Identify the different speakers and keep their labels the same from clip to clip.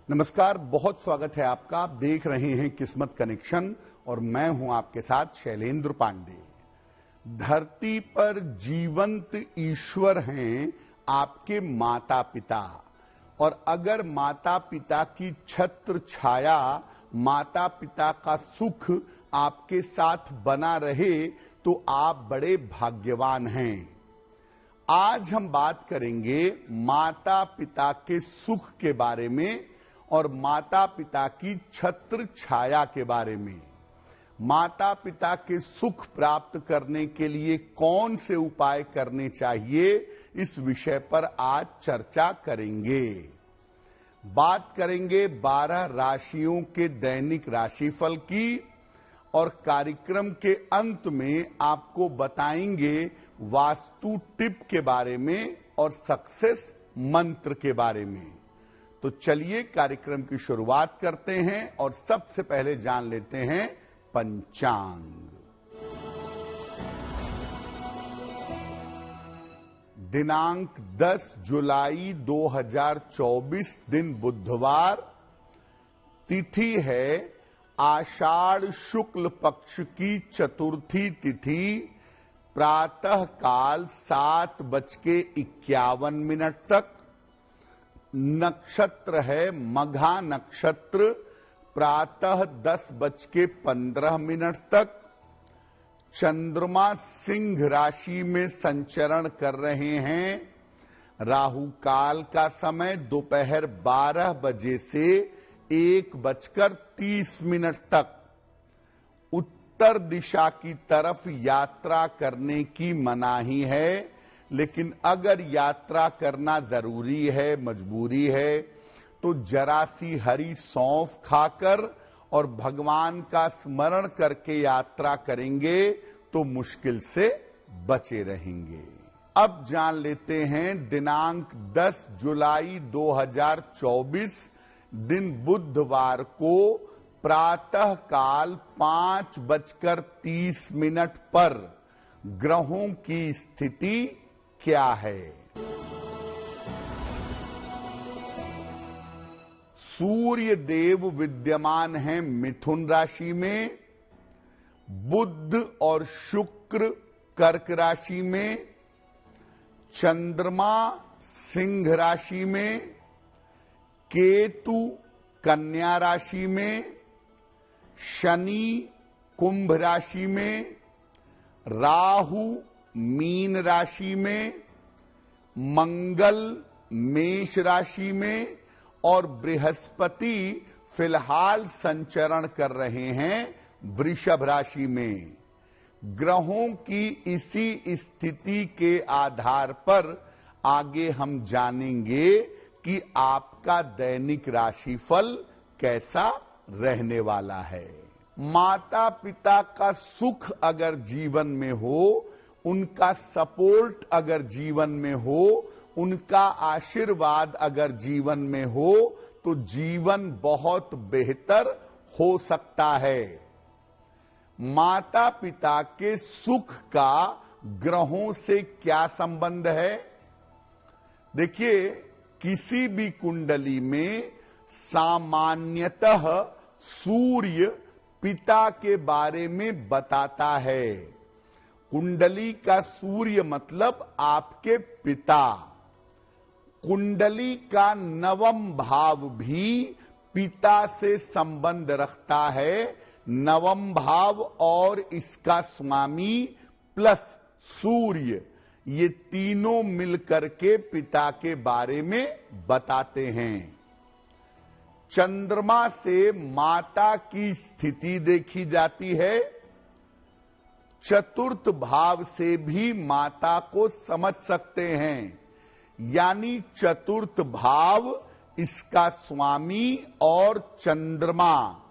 Speaker 1: नमस्कार, बहुत स्वागत है आपका। आप देख रहे हैं किस्मत कनेक्शन और मैं हूं आपके साथ शैलेंद्र पांडे। धरती पर जीवंत ईश्वर हैं आपके माता पिता, और अगर माता पिता की छत्र छाया, माता पिता का सुख आपके साथ बना रहे तो आप बड़े भाग्यवान हैं। आज हम बात करेंगे माता पिता के सुख के बारे में और माता पिता की छत्र छाया के बारे में। माता पिता के सुख प्राप्त करने के लिए कौन से उपाय करने चाहिए, इस विषय पर आज चर्चा करेंगे। बात करेंगे 12 राशियों के दैनिक राशिफल की, और कार्यक्रम के अंत में आपको बताएंगे वास्तु टिप के बारे में और सक्सेस मंत्र के बारे में। तो चलिए कार्यक्रम की शुरुआत करते हैं और सबसे पहले जान लेते हैं पंचांग। दिनांक 10 जुलाई 2024, दिन बुधवार, तिथि है आषाढ़ शुक्ल पक्ष की चतुर्थी तिथि, प्रातः काल 7:51 तक। नक्षत्र है मघा नक्षत्र, प्रातः 10:15 तक। चंद्रमा सिंह राशि में संचरण कर रहे हैं। राहु काल का समय दोपहर 12 बजे से 1:30 तक। उत्तर दिशा की तरफ यात्रा करने की मनाही है, लेकिन अगर यात्रा करना जरूरी है, मजबूरी है, तो जरा सी हरी सौंफ खाकर और भगवान का स्मरण करके यात्रा करेंगे तो मुश्किल से बचे रहेंगे। अब जान लेते हैं दिनांक 10 जुलाई 2024, दिन बुधवार को, प्रातः काल 5:30 पर ग्रहों की स्थिति क्या है। सूर्य देव विद्यमान है मिथुन राशि में, बुध और शुक्र कर्क राशि में, चंद्रमा सिंह राशि में, केतु कन्या राशि में, शनि कुंभ राशि में, राहु मीन राशि में, मंगल मेष राशि में और बृहस्पति फिलहाल संचरण कर रहे हैं वृषभ राशि में। ग्रहों की इसी स्थिति के आधार पर आगे हम जानेंगे कि आपका दैनिक राशिफल कैसा रहने वाला है। माता पिता का सुख अगर जीवन में हो, उनका सपोर्ट अगर जीवन में हो, उनका आशीर्वाद अगर जीवन में हो, तो जीवन बहुत बेहतर हो सकता है। माता पिता के सुख का ग्रहों से क्या संबंध है? देखिए, किसी भी कुंडली में सामान्यतः सूर्य पिता के बारे में बताता है। कुंडली का सूर्य मतलब आपके पिता। कुंडली का 9वां भाव भी पिता से संबंध रखता है। 9वां भाव और इसका स्वामी प्लस सूर्य, ये तीनों मिलकर के पिता के बारे में बताते हैं। चंद्रमा से माता की स्थिति देखी जाती है। चतुर्थ भाव से भी माता को समझ सकते हैं, यानी चतुर्थ भाव, इसका स्वामी और चंद्रमा,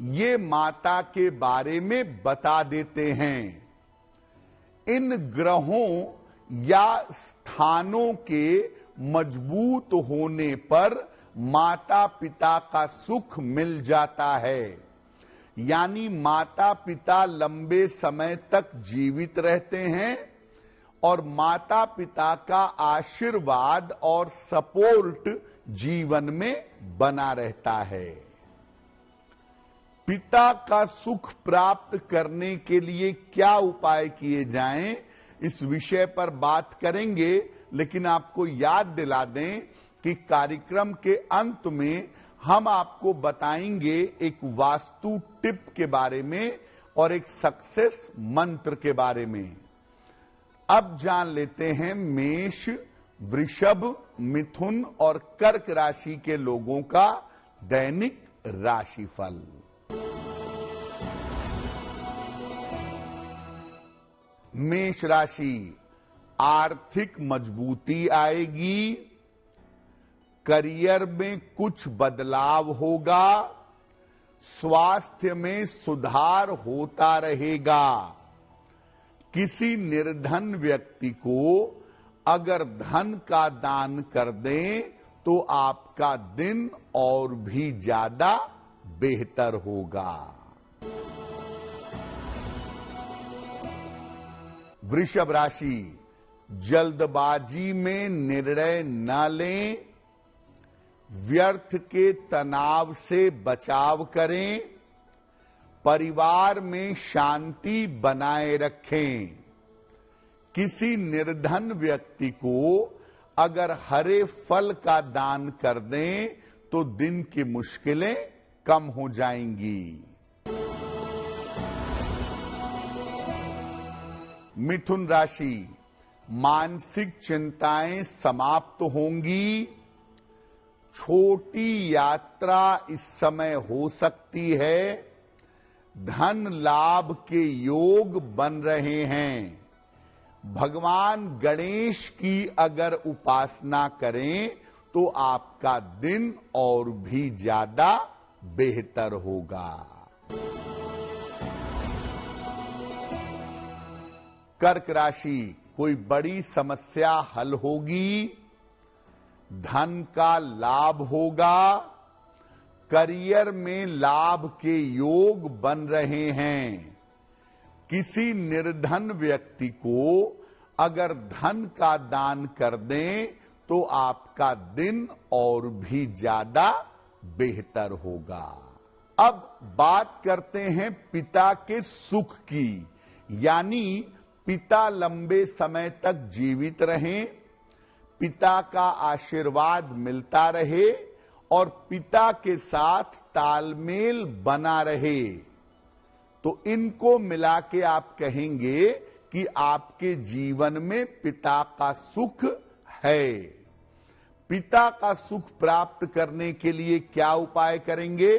Speaker 1: ये माता के बारे में बता देते हैं। इन ग्रहों या स्थानों के मजबूत होने पर माता पिता का सुख मिल जाता है, यानी माता पिता लंबे समय तक जीवित रहते हैं और माता पिता का आशीर्वाद और सपोर्ट जीवन में बना रहता है। पिता का सुख प्राप्त करने के लिए क्या उपाय किए जाएं, इस विषय पर बात करेंगे, लेकिन आपको याद दिला दें कि कार्यक्रम के अंत में हम आपको बताएंगे एक वास्तु टिप के बारे में और एक सक्सेस मंत्र के बारे में। अब जान लेते हैं मेष, वृषभ, मिथुन और कर्क राशि के लोगों का दैनिक राशिफल। मेष राशि, आर्थिक मजबूती आएगी, करियर में कुछ बदलाव होगा, स्वास्थ्य में सुधार होता रहेगा। किसी निर्धन व्यक्ति को अगर धन का दान कर दें तो आपका दिन और भी ज्यादा बेहतर होगा। वृषभ राशि, जल्दबाजी में निर्णय न लें, व्यर्थ के तनाव से बचाव करें, परिवार में शांति बनाए रखें। किसी निर्धन व्यक्ति को अगर हरे फल का दान कर दें तो दिन की मुश्किलें कम हो जाएंगी। मिथुन राशि, मानसिक चिंताएं समाप्त होंगी, छोटी यात्रा इस समय हो सकती है, धन लाभ के योग बन रहे हैं। भगवान गणेश की अगर उपासना करें तो आपका दिन और भी ज्यादा बेहतर होगा। कर्क राशि, कोई बड़ी समस्या हल होगी, धन का लाभ होगा, करियर में लाभ के योग बन रहे हैं। किसी निर्धन व्यक्ति को अगर धन का दान कर दें तो आपका दिन और भी ज्यादा बेहतर होगा। अब बात करते हैं पिता के सुख की, यानी पिता लंबे समय तक जीवित रहें, पिता का आशीर्वाद मिलता रहे और पिता के साथ तालमेल बना रहे। तो इनको मिला के आप कहेंगे कि आपके जीवन में पिता का सुख है। पिता का सुख प्राप्त करने के लिए क्या उपाय करेंगे?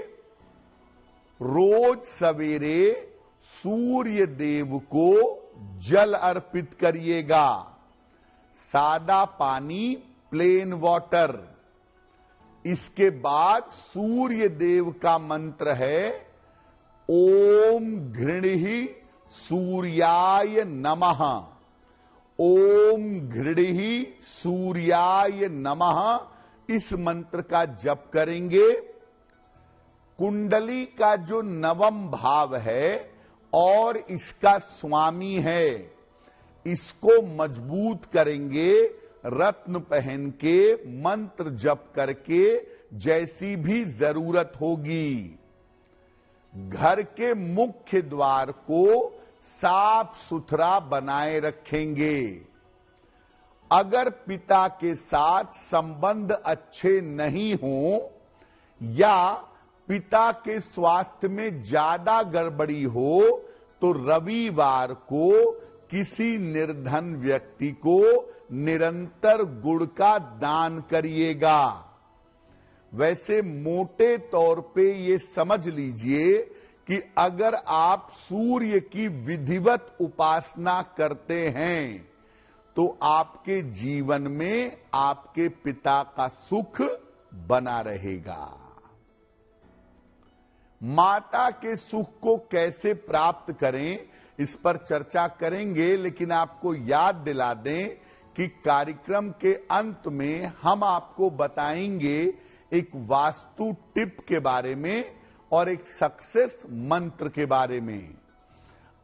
Speaker 1: रोज सवेरे सूर्य देव को जल अर्पित करिएगा, सादा पानी, प्लेन वाटर। इसके बाद सूर्य देव का मंत्र है ओम घृणिहि सूर्याय नमः, ओम घृणिहि सूर्याय नमः। इस मंत्र का जप करेंगे। कुंडली का जो नवम भाव है और इसका स्वामी है, इसको मजबूत करेंगे रत्न पहन के, मंत्र जप करके, जैसी भी जरूरत होगी। घर के मुख्य द्वार को साफ सुथरा बनाए रखेंगे। अगर पिता के साथ संबंध अच्छे नहीं हो या पिता के स्वास्थ्य में ज्यादा गड़बड़ी हो तो रविवार को किसी निर्धन व्यक्ति को निरंतर गुड़ का दान करिएगा। वैसे मोटे तौर पे ये समझ लीजिए कि अगर आप सूर्य की विधिवत उपासना करते हैं तो आपके जीवन में आपके पिता का सुख बना रहेगा। माता के सुख को कैसे प्राप्त करें, इस पर चर्चा करेंगे, लेकिन आपको याद दिला दें कि कार्यक्रम के अंत में हम आपको बताएंगे एक वास्तु टिप के बारे में और एक सक्सेस मंत्र के बारे में।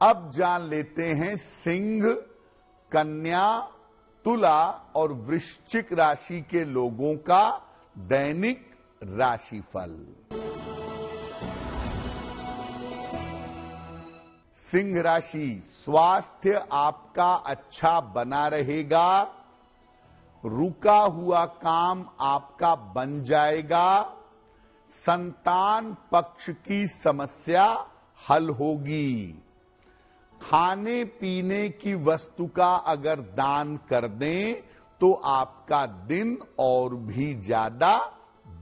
Speaker 1: अब जान लेते हैं सिंह, कन्या, तुला और वृश्चिक राशि के लोगों का दैनिक राशिफल। सिंह राशि, स्वास्थ्य आपका अच्छा बना रहेगा। रुका हुआ काम आपका बन जाएगा। संतान पक्ष की समस्या हल होगी। खाने पीने की वस्तु का अगर दान कर दें तो आपका दिन और भी ज्यादा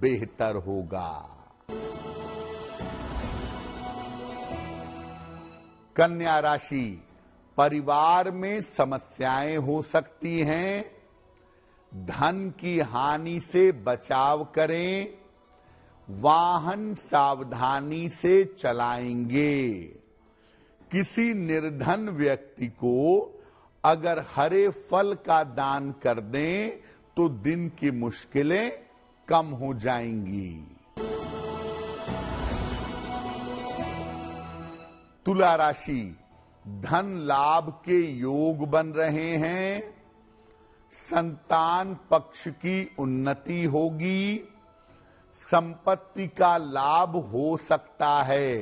Speaker 1: बेहतर होगा। कन्या राशि, परिवार में समस्याएं हो सकती हैं। धन की हानि से बचाव करें। वाहन सावधानी से चलाएंगे। किसी निर्धन व्यक्ति को अगर हरे फल का दान कर दें तो दिन की मुश्किलें कम हो जाएंगी। तुला राशि, धन लाभ के योग बन रहे हैं। संतान पक्ष की उन्नति होगी। संपत्ति का लाभ हो सकता है।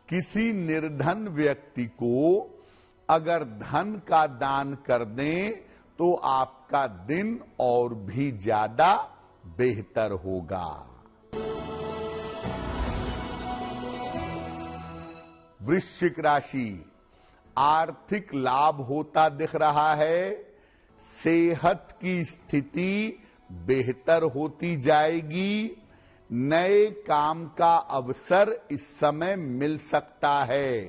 Speaker 1: किसी निर्धन व्यक्ति को अगर धन का दान कर दें तो आपका दिन और भी ज्यादा बेहतर होगा। वृश्चिक राशि, आर्थिक लाभ होता दिख रहा है। सेहत की स्थिति बेहतर होती जाएगी। नए काम का अवसर इस समय मिल सकता है।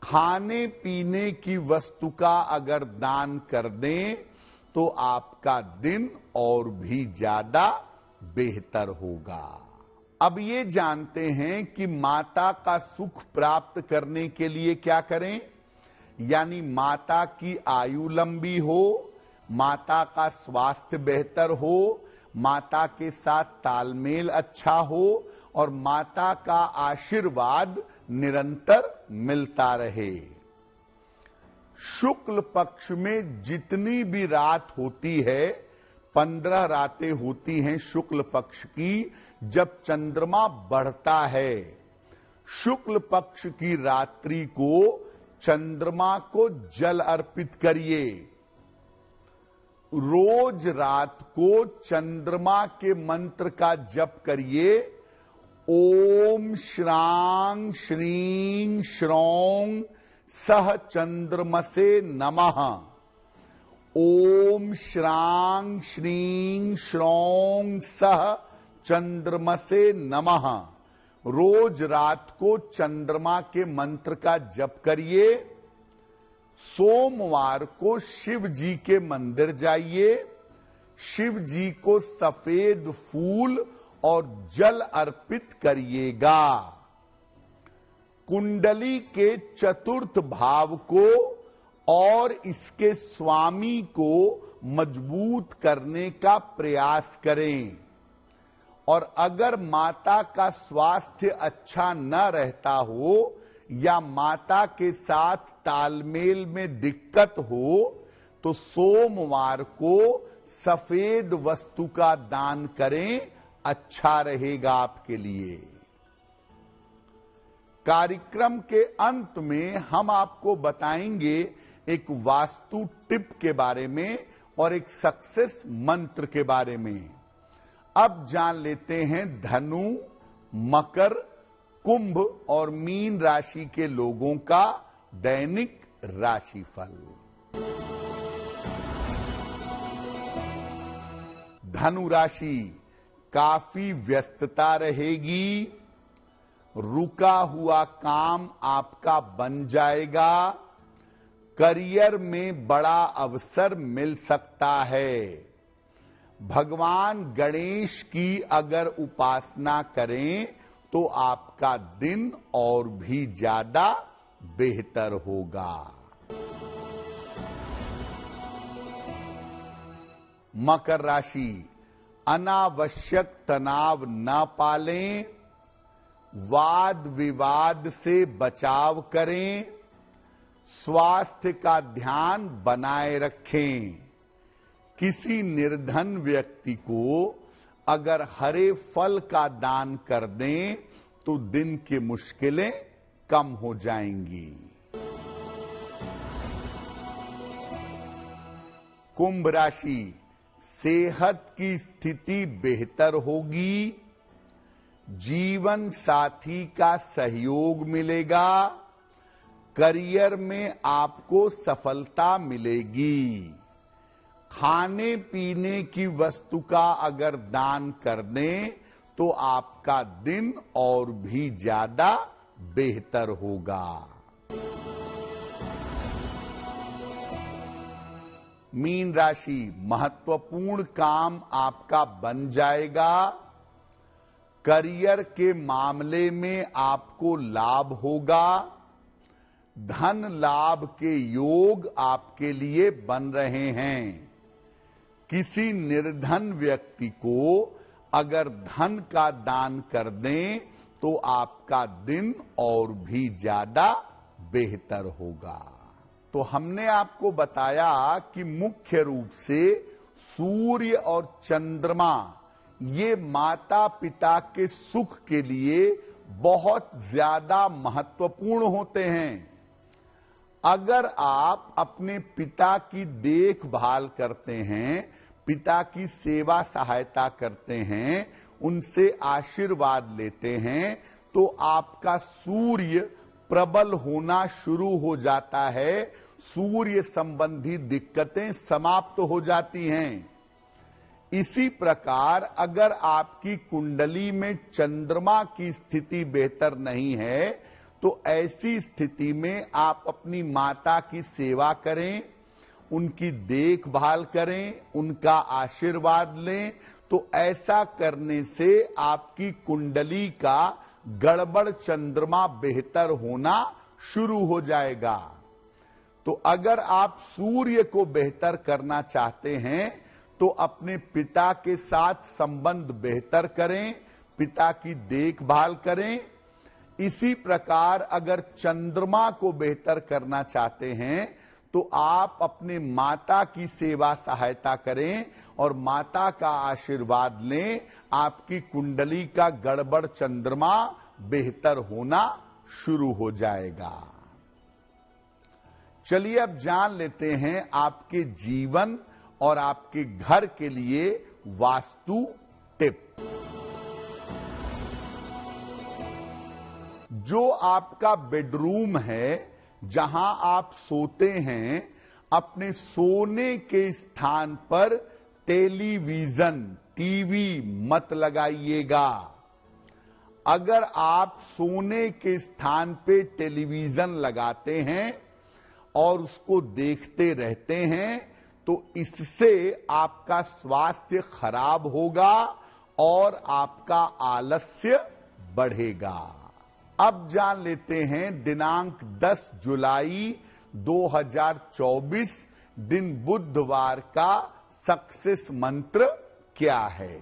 Speaker 1: खाने पीने की वस्तु का अगर दान कर दें तो आपका दिन और भी ज्यादा बेहतर होगा। अब ये जानते हैं कि माता का सुख प्राप्त करने के लिए क्या करें। यानी माता की आयु लंबी हो, माता का स्वास्थ्य बेहतर हो, माता के साथ तालमेल अच्छा हो और माता का आशीर्वाद निरंतर मिलता रहे। शुक्ल पक्ष में जितनी भी रात होती है, 15 रातें होती हैं शुक्ल पक्ष की, जब चंद्रमा बढ़ता है। शुक्ल पक्ष की रात्रि को चंद्रमा को जल अर्पित करिए। रोज रात को चंद्रमा के मंत्र का जप करिए। ओम श्रांग श्रीं श्रौं सह चंद्रमसे नमः। ओम श्रांग श्रीं श्रौं सह चंद्रमसे नमः। रोज रात को चंद्रमा के मंत्र का जप करिए। सोमवार को शिव जी के मंदिर जाइए। शिव जी को सफेद फूल और जल अर्पित करिएगा। कुंडली के चतुर्थ भाव को और इसके स्वामी को मजबूत करने का प्रयास करें। और अगर माता का स्वास्थ्य अच्छा न रहता हो या माता के साथ तालमेल में दिक्कत हो तो सोमवार को सफेद वस्तु का दान करें, अच्छा रहेगा आपके लिए। कार्यक्रम के अंत में हम आपको बताएंगे एक वास्तु टिप के बारे में और एक सक्सेस मंत्र के बारे में। अब जान लेते हैं धनु, मकर, कुंभ और मीन राशि के लोगों का दैनिक राशिफल। धनु राशि, काफी व्यस्तता रहेगी। रुका हुआ काम आपका बन जाएगा। करियर में बड़ा अवसर मिल सकता है। भगवान गणेश की अगर उपासना करें तो आपका दिन और भी ज्यादा बेहतर होगा। मकर राशि, अनावश्यक तनाव न पालें। वाद विवाद से बचाव करें। स्वास्थ्य का ध्यान बनाए रखें। किसी निर्धन व्यक्ति को अगर हरे फल का दान कर दें तो दिन की मुश्किलें कम हो जाएंगी। कुंभ राशि, सेहत की स्थिति बेहतर होगी। जीवन साथी का सहयोग मिलेगा। करियर में आपको सफलता मिलेगी। खाने पीने की वस्तु का अगर दान कर दें तो आपका दिन और भी ज्यादा बेहतर होगा। मीन राशि, महत्वपूर्ण काम आपका बन जाएगा। करियर के मामले में आपको लाभ होगा। धन लाभ के योग आपके लिए बन रहे हैं। किसी निर्धन व्यक्ति को अगर धन का दान कर दें तो आपका दिन और भी ज्यादा बेहतर होगा। तो हमने आपको बताया कि मुख्य रूप से सूर्य और चंद्रमा ये माता पिता के सुख के लिए बहुत ज्यादा महत्वपूर्ण होते हैं। अगर आप अपने पिता की देखभाल करते हैं, पिता की सेवा सहायता करते हैं, उनसे आशीर्वाद लेते हैं, तो आपका सूर्य प्रबल होना शुरू हो जाता है। सूर्य संबंधी दिक्कतें समाप्त हो जाती हैं। इसी प्रकार अगर आपकी कुंडली में चंद्रमा की स्थिति बेहतर नहीं है तो ऐसी स्थिति में आप अपनी माता की सेवा करें, उनकी देखभाल करें, उनका आशीर्वाद लें। तो ऐसा करने से आपकी कुंडली का गड़बड़ चंद्रमा बेहतर होना शुरू हो जाएगा। तो अगर आप सूर्य को बेहतर करना चाहते हैं तो अपने पिता के साथ संबंध बेहतर करें, पिता की देखभाल करें। इसी प्रकार अगर चंद्रमा को बेहतर करना चाहते हैं तो आप अपने माता की सेवा सहायता करें और माता का आशीर्वाद लें। आपकी कुंडली का गड़बड़ चंद्रमा बेहतर होना शुरू हो जाएगा। चलिए अब जान लेते हैं आपके जीवन और आपके घर के लिए वास्तु टिप। जो आपका बेडरूम है, जहां आप सोते हैं, अपने सोने के स्थान पर टेलीविजन, टीवी मत लगाइएगा। अगर आप सोने के स्थान पे टेलीविजन लगाते हैं और उसको देखते रहते हैं तो इससे आपका स्वास्थ्य खराब होगा और आपका आलस्य बढ़ेगा। अब जान लेते हैं दिनांक 10 जुलाई 2024 दिन बुधवार का सक्सेस मंत्र क्या है।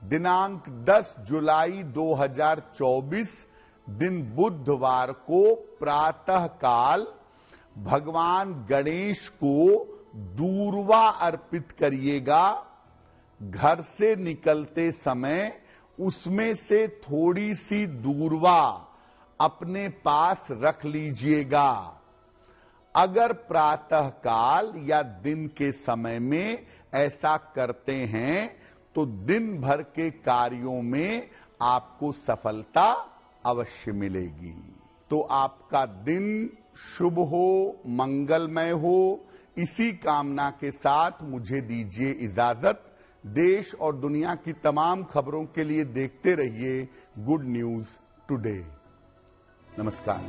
Speaker 1: दिनांक 10 जुलाई 2024 दिन बुधवार को प्रातः काल भगवान गणेश को दूर्वा अर्पित करिएगा। घर से निकलते समय उसमें से थोड़ी सी दूर्वा अपने पास रख लीजिएगा। अगर प्रातः काल या दिन के समय में ऐसा करते हैं तो दिन भर के कार्यों में आपको सफलता अवश्य मिलेगी। तो आपका दिन शुभ हो, मंगलमय हो, इसी कामना के साथ मुझे दीजिए इजाजत। देश और दुनिया की तमाम खबरों के लिए देखते रहिए गुड न्यूज टुडे। नमस्कार।